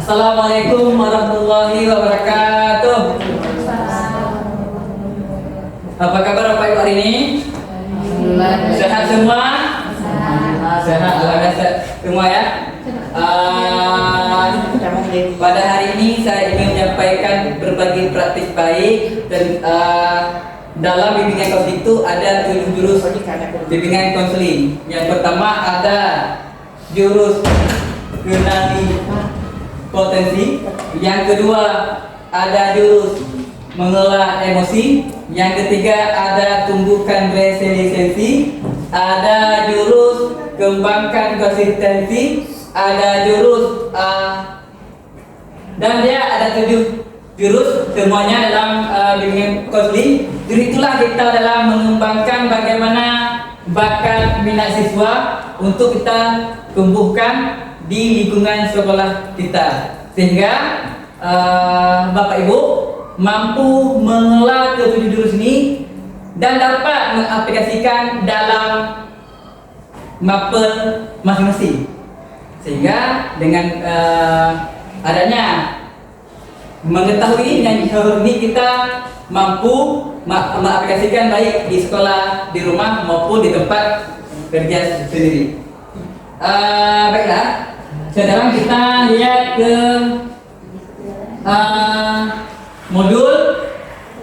Assalamualaikum warahmatullahi wabarakatuh. Apa kabar Bapak Ibu hari ini? Sehat semua? Sehat, alhamdulillah semua ya. Pada hari ini saya ingin menyampaikan berbagai praktik baik dan dalam bimbingan konseling itu ada 7 jurus bimbingan konseling. Yang pertama ada jurus kenali potensi, yang kedua ada jurus mengelola emosi, yang ketiga ada tumbuhkan resiliensi, ada jurus kembangkan konsistensi, ada jurus dan dia ada 7 jurus semuanya dalam bimbingan konseling. Jadi itulah kita dalam mengembangkan bagaimana bakat minat siswa untuk kita tumbuhkan di lingkungan sekolah kita, sehingga Bapak Ibu mampu mengelola ke-7 jurus ini dan dapat mengaplikasikan dalam mapel masing-masing, sehingga dengan adanya mengetahui dengan ini kita mampu mengaplikasikan baik di sekolah, di rumah maupun di tempat kerja sendiri. Baiklah, sekarang kita lihat ke modul.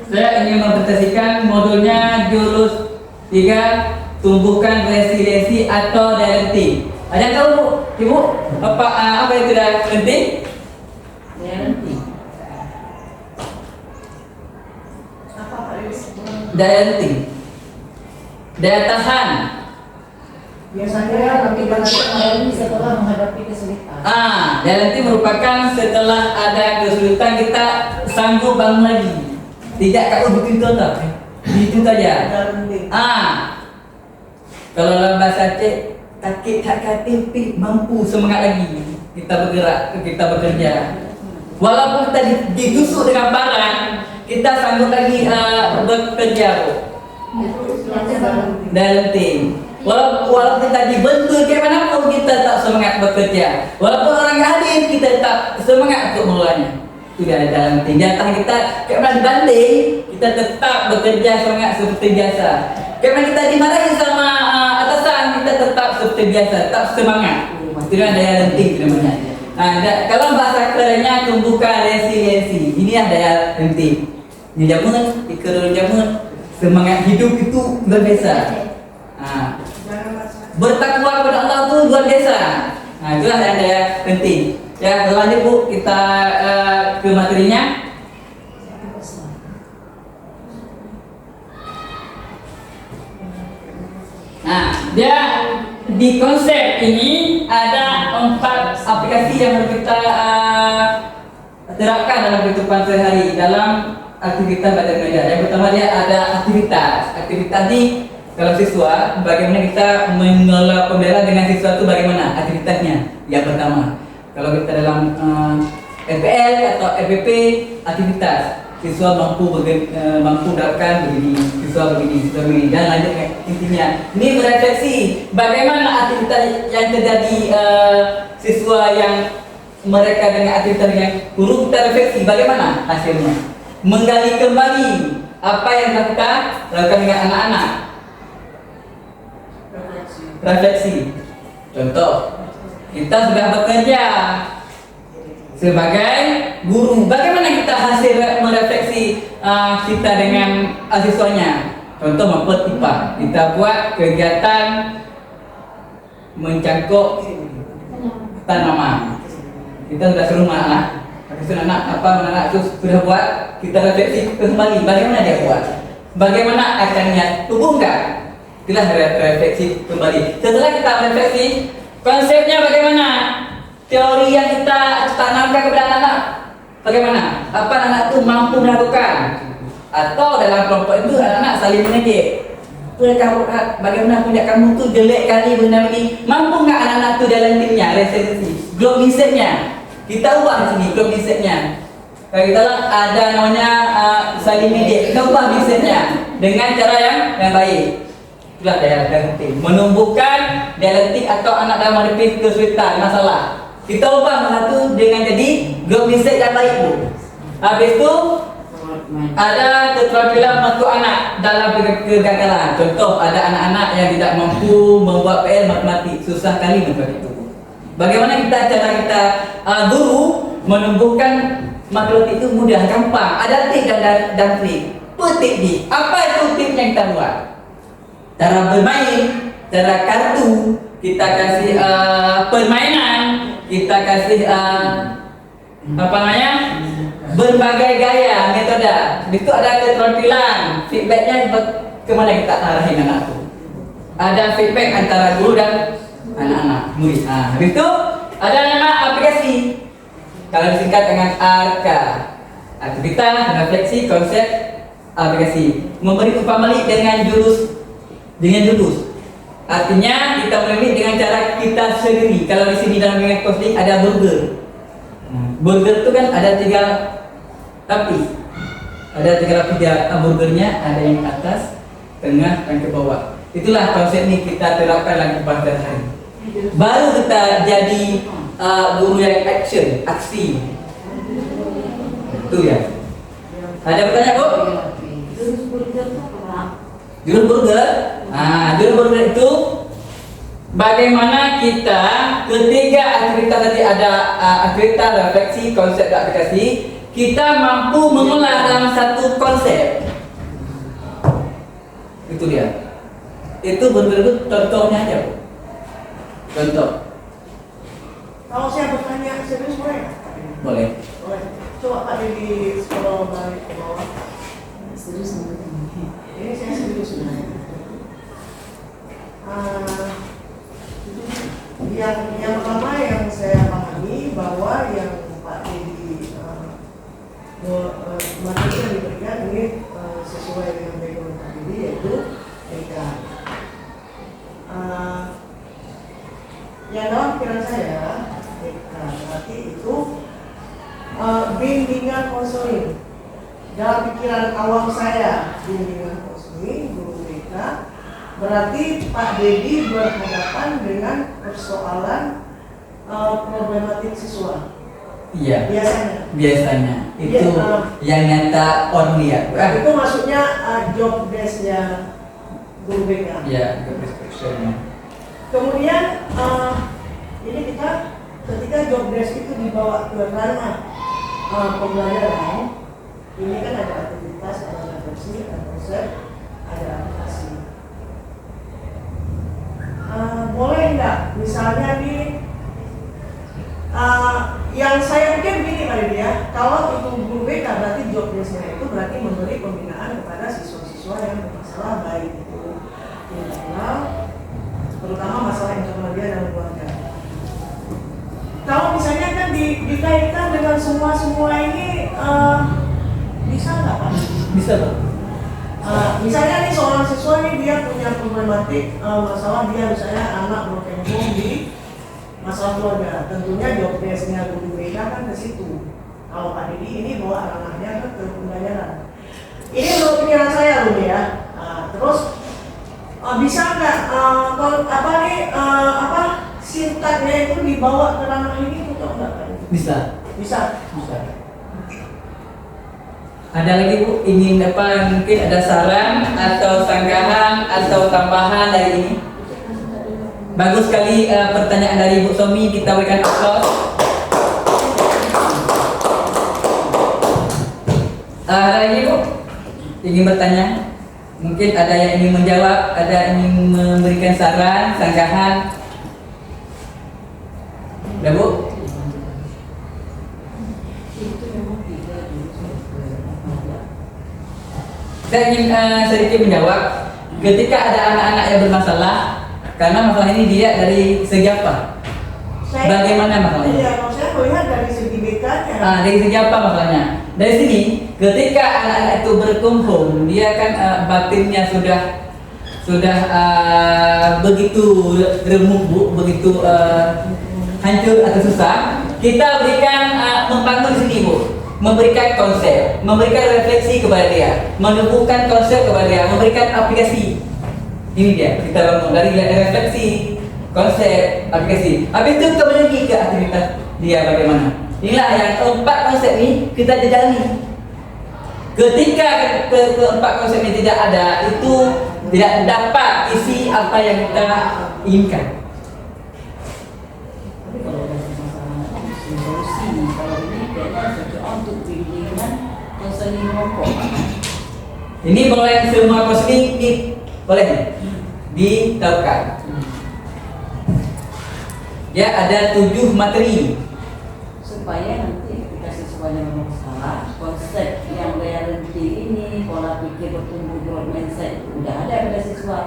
Saya ingin mempresentasikan modulnya jurus 3, tumbuhkan resiliensi atau daya lenting. Ada yang tahu Bu? Ibu? Apa itu daya lenting? Daya lenting. Daya lenting. Daya tahan. Biasanya laki-laki setelah menghadapi kesulitan. Daya lenting merupakan setelah ada kesulitan kita sanggup bangun lagi. Tidak kalau begitu tak? Itu saja. Kalau dalam bahasa Aceh, kaki tak kaki mampu semangat lagi. Kita bergerak, kita bekerja. Walaupun kita ditusuk dengan parang, kita sanggup lagi bekerja. Daya lenting. Walaupun kita dibentur kayak mana pun kita tak semangat bekerja. Walaupun orang hadir kita tak semangat untuk mengelolanya. Itu dia dalam tindakan kita kayak mana dibanding, kita tetap bekerja semangat seperti biasa. Kayak mana kita dimarahin sama atasan, kita tetap seperti biasa, tetap semangat. Itu daya lenting namanya. Kalau bahasa kerennya tumbuhkan resiliensi. Ini daya lenting. Ini jamun, ikut jamun. Semangat hidup itu luar biasa. Bertakwa kepada Allah itu luar biasa. Itulah yang daya penting. Ya, lanjut Bu, kita ke materinya. Dia di konsep ini ada 4 aplikasi yang harus kita terapkan dalam kehidupan sehari dalam aktivitas belajar mengajar. Yang pertama dia ada aktivitas. Aktivitas ini kalau siswa, bagaimana kita mengelola pembelajaran dengan siswa itu bagaimana aktivitasnya? Yang pertama, kalau kita dalam FPL atau FPP, aktivitas siswa mampu melakukan begini, siswa begini, dan lanjut intinya. Ini merefleksi bagaimana aktivitas yang terjadi siswa yang mereka dengan aktivitas yang guru, kita refleksi bagaimana hasilnya. Menggali kembali apa yang kita lakukan dengan anak-anak. Refleksi. Contoh, kita sudah bekerja sebagai guru. Bagaimana kita hasil merefleksi kita dengan siswanya? Contoh mapel IPA. Kita buat kegiatan mencangkuk tanaman. Kita sudah suruh anak-anak itu sudah buat. Kita refleksi kembali bagaimana dia buat. Bagaimana akarnya tumbuh enggak? Itulah refleksi kembali. Setelah kita refleksi, konsepnya bagaimana? Teori yang kita tanamkan kepada anak-anak bagaimana? Apa anak-anak itu mampu melakukan? Atau dalam kelompok itu anak-anak saling mengejek. Bagaimana punya kamu tuh jelek kali benda ini? Mampu nggak anak-anak itu dalam timnya? Resiliensi, globe mindsetnya. Kita ubah di sini globe mindsetnya. Kalau kita ada namanya saling mengejek, kita ubah mindsetnya dengan cara yang baik. Itulah daya lenting. Menumbuhkan daya lenting atau anak dalam menghadapi kesulitan masalah. kita ubah satu dengan jadi grup mistake yang baik bu. Habis itu ada keterampilan membantu anak dalam kegagalan. Contoh ada anak-anak yang tidak mampu membuat PR matematik, susah kali membuat itu. Bagaimana cara kita guru menumbuhkan matematik itu mudah, gampang. Ada trik dan trik. Petik di. Apa itu tip yang kita buat? Cara bermain, cara kartu, kita kasih permainan, kita kasih apa namanya? Berbagai gaya, metode. Itu ada keterampilan, feedbacknya kemana kita arahin anak itu. Ada feedback antara guru dan anak-anak murid. Habis itu ada nama aplikasi. Kalau disingkat dengan ARK, aktivitas, refleksi, konsep, aplikasi. Memberi upah balik dengan jurus. Artinya kita memilih dengan cara kita sendiri. Kalau di sini dalam dengan costing ada burger. Burger itu kan ada 3 lapis. Ada 3 lapis burgernya, ada yang ke atas, tengah, dan ke bawah. Itulah konsep ini kita terapkan dalam kehidupan sehari. Baru kita jadi guru yang aksi. Itu ya. Ada pertanyaan bu? Jurus burger itu apa? Jurus burger. Jurus burger itu bagaimana kita ketiga aktivitas tadi ada aktivitas, refleksi, konsep, dan aplikasi. Kita mampu mengolah dalam satu konsep. Itu dia. Itu burger contohnya aja bu. Contoh. Kalau saya bertanya serius boleh nggak? Boleh. Boleh. Coba Pak di scroll balik ke bawah. Serius sama ini. Ini saya serius sebenarnya. Yang pertama yang saya pahami bahwa yang Pak Dedi materi yang diberikan ini sesuai dengan background Pak Dedi yaitu TK. Yang dalam pikiran saya berarti itu bimbingan konseling. Dalam pikiran awam saya bimbingan konseling guru BK berarti Pak Dedi berhadapan dengan persoalan problematik siswa. Iya. Biasanya itu yang nyata on dia. itu maksudnya job desk-nya guru BK. Iya, job description-nya. Kemudian ini kita ketika job desk itu dibawa ke ranah pembelajaran, ini kan ada aktivitas, ada refleksi, ada konsep, ada aplikasi. Boleh nggak misalnya nih yang saya pikir begini Pak Dedi ya, kalau itu guru BK berarti job desk-nya itu berarti memberi pembinaan kepada siswa-siswa yang bermasalah baik itu internal, terutama masalah internal dia dalam keluarga. Kalau misalnya kan dikaitkan dengan semua ini bisa nggak Pak? Bisa Pak. Misalnya nih seorang siswa nih dia punya problematik masalah dia misalnya anak broken home di masalah keluarga, tentunya job desk-nya guru BK kan ke situ. Kalau Pak Dedi ini bawa ranahnya ke pembelajaran. Ini menurut pikiran saya loh ya. Terus bisa nggak sintaknya itu dibawa ke ranah ini untuk enggak Pak Dedi? Bisa. Bisa. Ada lagi bu, ingin mungkin ada saran atau sanggahan atau tambahan dari ini? Bagus sekali pertanyaan dari Bu Somi, kita berikan aplaus. Ada lagi bu, ingin bertanya? Mungkin ada yang ingin menjawab, ada yang ingin memberikan saran, sanggahan. Ada bu? Saya ingin sedikit menjawab. Ketika ada anak-anak yang bermasalah, karena masalah ini dia dari segi apa? Bagaimana masalahnya? Iya, kalau saya melihat dari segi BK-nya. Dari segi apa masalahnya? Dari sini, ketika anak-anak itu berkumpul, dia kan batinnya sudah begitu remuk bu, begitu hancur atau susah. Kita berikan membangun di sini bu. Memberikan konsep, memberikan refleksi kepada dia, menumbuhkan konsep kepada dia, memberikan aplikasi. Ini dia, kita bangun dari refleksi, konsep aplikasi. Habis itu kembali lagi ke aktivitas dia bagaimana. Inilah yang keempat konsep ini kita jalani. Ketika keempat konsep ini tidak ada, itu tidak dapat isi apa yang kita inginkan. Tapi kalau ada masalah solusi, kalau ini kayaknya cocok untuk bimbingan konseling kelompok. Ini boleh semua konseling boleh ditahukan. Ya, ada 7 materi Supaya nanti ketika siswanya bermasalah, konsep yang guarantee ini, pola pikir bertumbuh growth mindset udah ada pada siswa.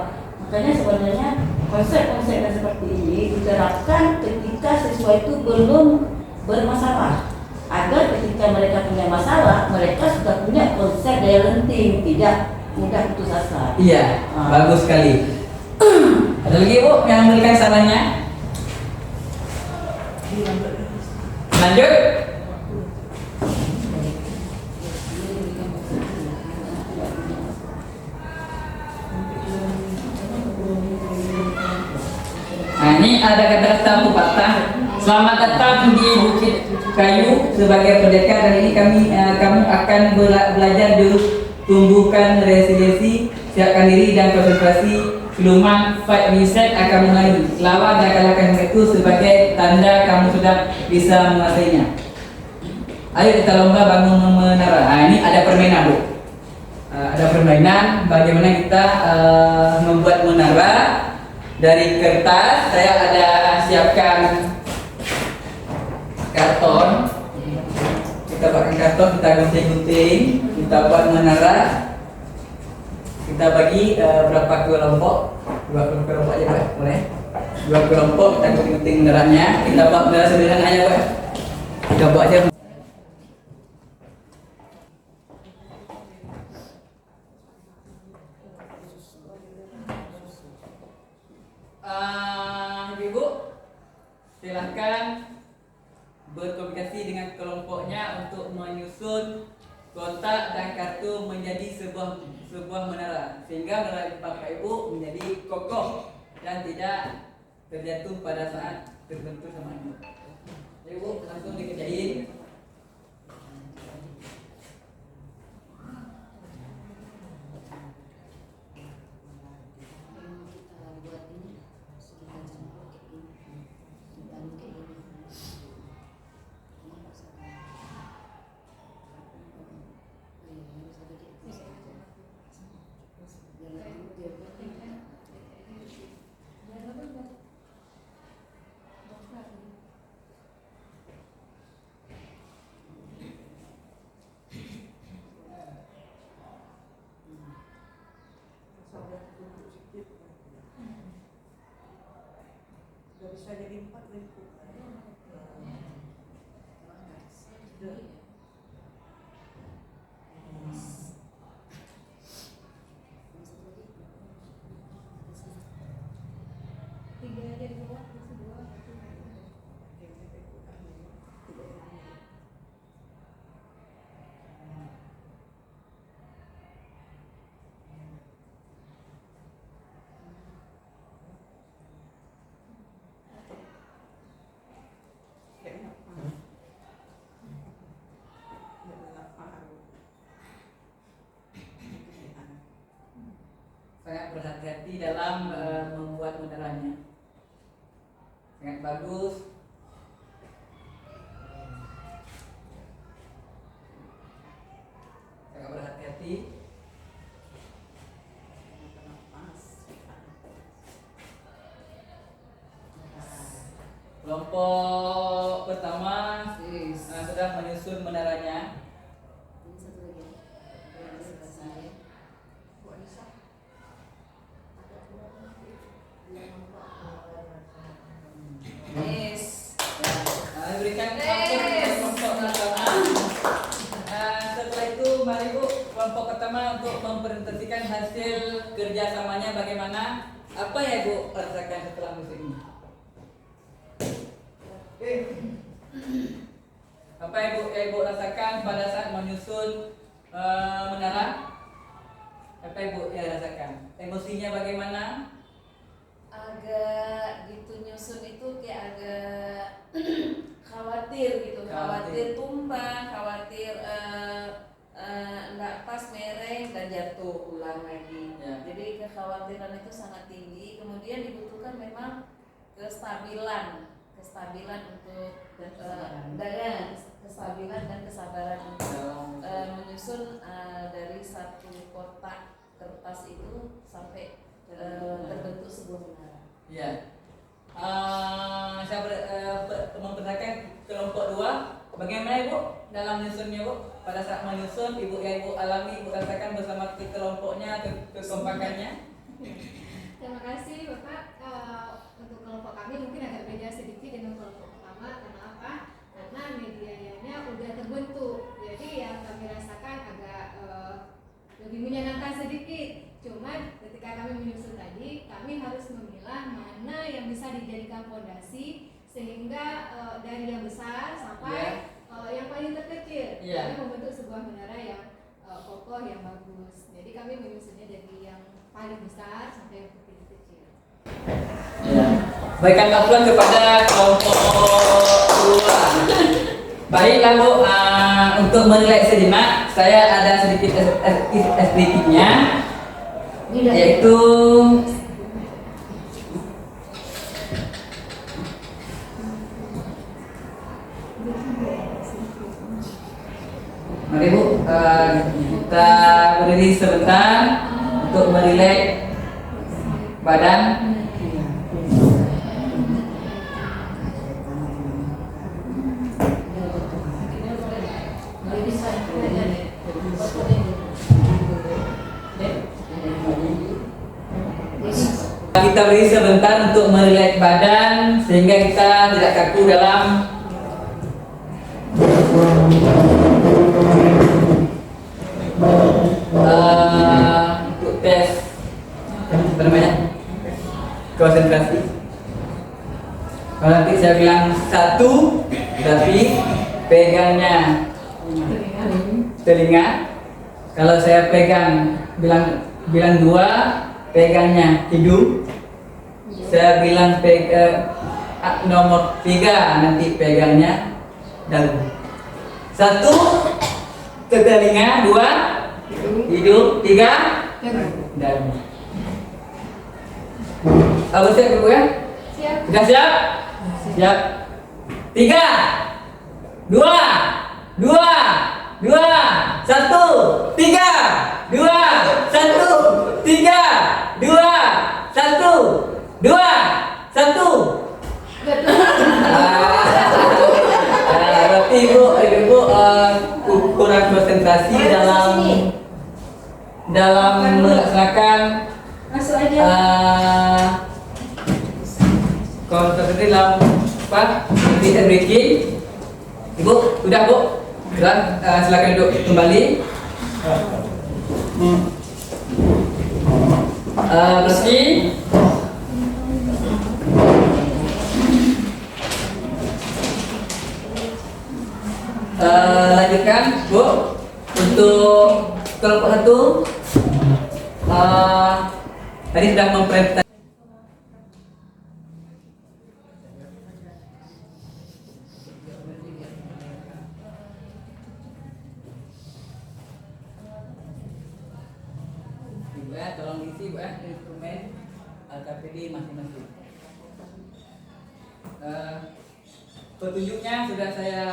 Makanya sebenarnya konsep-konsep yang seperti ini diterapkan ketika siswa itu belum bermasalah, agar ketika mereka punya masalah, mereka sudah punya konsep guarantee, tidak mudah putus asa. Iya, bagus sekali. Ada lagi Bu yang memberikan sarannya? Lanjut. Nah, ini ada kata-kata pepatah. Selamat datang di Bukit Kayu sebagai pendekar. Kali ini kamu akan belajar jurus tumbuhkan resiliensi, siapkan diri dan konsentrasi. Siluman fight reset akan mulai. Lawan dan kalahkan itu sebagai tanda kamu sudah bisa menguasainya. Ayo kita lomba bangun menara. Nah, ini ada permainan Bu. Ada permainan bagaimana kita membuat menara dari kertas. Saya ada siapkan karton. Kita pakai karton, kita gunting-gunting, kita buat menara. Kita bagi berapa kelompok? 2 kelompok aja Pak, boleh? 2 kelompok, kita gunting meneranya. Kita buat menara sederhana aja Pak. Kita buat aja. Ibu, silahkan berkomunikasi dengan kelompoknya untuk menyusun kotak dan kartu menjadi sebuah menara, sehingga menara Bapak Ibu menjadi kokoh dan tidak terjatuh pada saat terbentur sama Ibu. Ibu langsung dikerjain. Gak bisa jadi 4 ribu. Sangat berhati-hati dalam membuat meneranya. Sangat bagus. Sangat berhati-hati. Kelompok pertama sudah menyusun menaranya. Berikan kelompok pertama. Setelah itu mari Bu, kelompok pertama untuk mempresentasikan hasil kerjasamanya bagaimana. Apa ya Bu rasakan setelah musik ini? Apa yang Ibu rasakan pada saat menyusun menara? Apa Ibu yang rasakan? Emosinya bagaimana? agak gitu nyusun itu kayak agak khawatir gitu, khawatir tumbang, khawatir nggak pas mereng dan jatuh ulang lagi. Ya. Jadi kekhawatiran itu sangat tinggi. Kemudian dibutuhkan memang kestabilan untuk kestabilan dan kesabaran untuk menyusun dari satu kotak kertas itu sampai terbentuk sebuah menara. Ya. Saya mempertanyakan kelompok 2, bagaimana Ibu dalam menyusunnya Bu? Pada saat menyusun Ibu yang Ibu alami, Ibu rasakan bersama kelompoknya, kekompakannya. Terima kasih Bapak. Untuk kelompok kami mungkin agak beda sedikit dengan kelompok pertama. Karena apa? Karena medianya udah terbentuk. Jadi yang kami rasakan agak lebih menyenangkan sedikit. Cuman ketika kami menyusun tadi, kami harus memilah mana yang bisa dijadikan fondasi sehingga dari yang besar sampai yang paling terkecil, Yeah. membentuk sebuah menara yang kokoh yang bagus. Jadi kami menyusunnya dari yang paling besar sampai yang kecil. Ya. Berikan aplaus kepada kelompok 2. Baik, lalu untuk menilai sejenak, saya ada sedikit sedikitnya, yaitu mari Bu, kita berdiri sebentar untuk menilai badan. Kita beri sebentar untuk merelek badan sehingga kita tidak kaku dalam untuk tes apa namanya konsentrasi. Kalau nanti saya bilang 1, berarti pegangnya telinga. Kalau saya pegang bilang 2, pegangnya hidung. Saya bilang nomor 3, nanti pegangnya dagu. 1 ke telinga, 2 hidung, 3 dagu. Apa siap Ibu ya? Siap. Sudah siap? Siap. 3, 2, 1, 3, 2, 1, 3, 2, 1, 2, 1. Berarti Ibu kurang konsentrasi dalam melaksanakan Masuk aja. konsentrasi dalam breaking. Ibu, sudah Bu? Silakan duduk kembali. Berarti lanjutkan Bu untuk kelompok 1. Tadi sudah memperintah. Ibu ya, tolong isi Bu ya instrumen KPD masing-masing. Petunjuknya sudah saya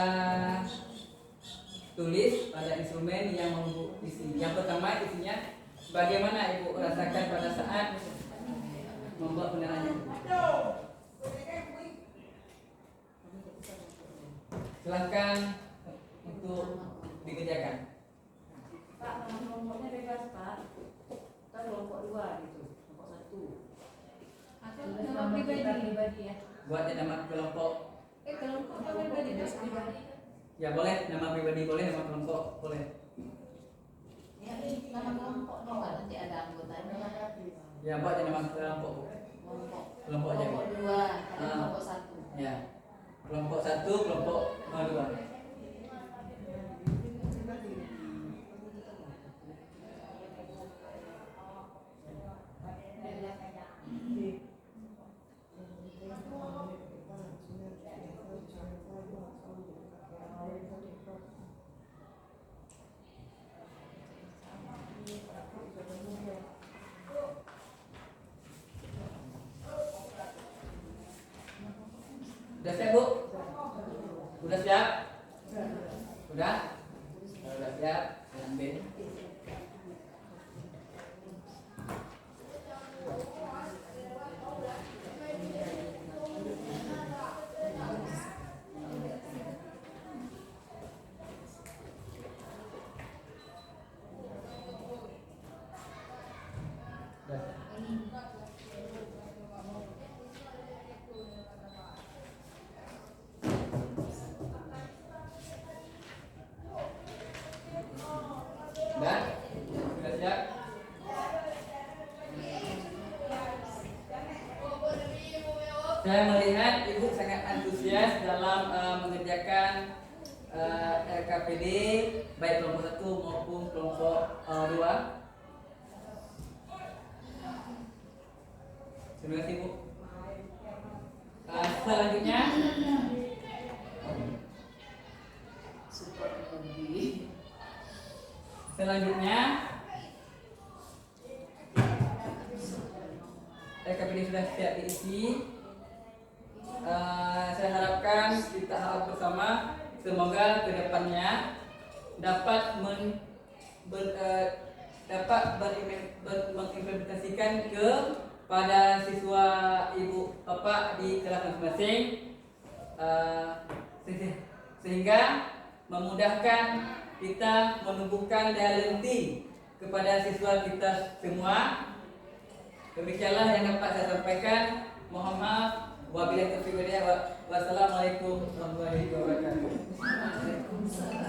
tulis pada instrumen yang mau isi. Yang pertama isinya bagaimana Ibu rasakan pada saat membuat penerangan. Silakan untuk dikerjakan. Pak, kelompoknya bebas Pak. Kita kelompok 2 gitu, kelompok 1. Atau nama pribadi ya. Buat nama kelompok. Kelompok apa pribadi? Ya boleh, nama pribadi boleh, nama kelompok boleh. Ya, nama kelompok nih Pak, nanti ada anggotanya. Ya buat nama kelompok. Kelompok aja. Kelompok 2, ada kelompok 1. Ya. Kelompok 1, kelompok 2. Udah siap Bu? Udah siap? Udah? Kalau udah siap, ambil. Udah? Udah siap? Saya melihat Ibu sangat antusias dalam mengerjakan RKPD baik kelompok 1 maupun kelompok 2. Terima kasih Bu. Selanjutnya Support lagi. Selanjutnya RKPD sudah siap diisi. Saya harapkan kita harap bersama semoga kedepannya dapat mengimplementasikan kepada siswa ibu bapak di kelas masing-masing, sehingga memudahkan kita menumbuhkan daya lenting kepada siswa kita semua. Demikianlah yang dapat saya sampaikan. Mohon maaf. Wabillahi taufiq wal hidayah. Wassalamualaikum warahmatullahi wabarakatuh. Waalaikumsalam.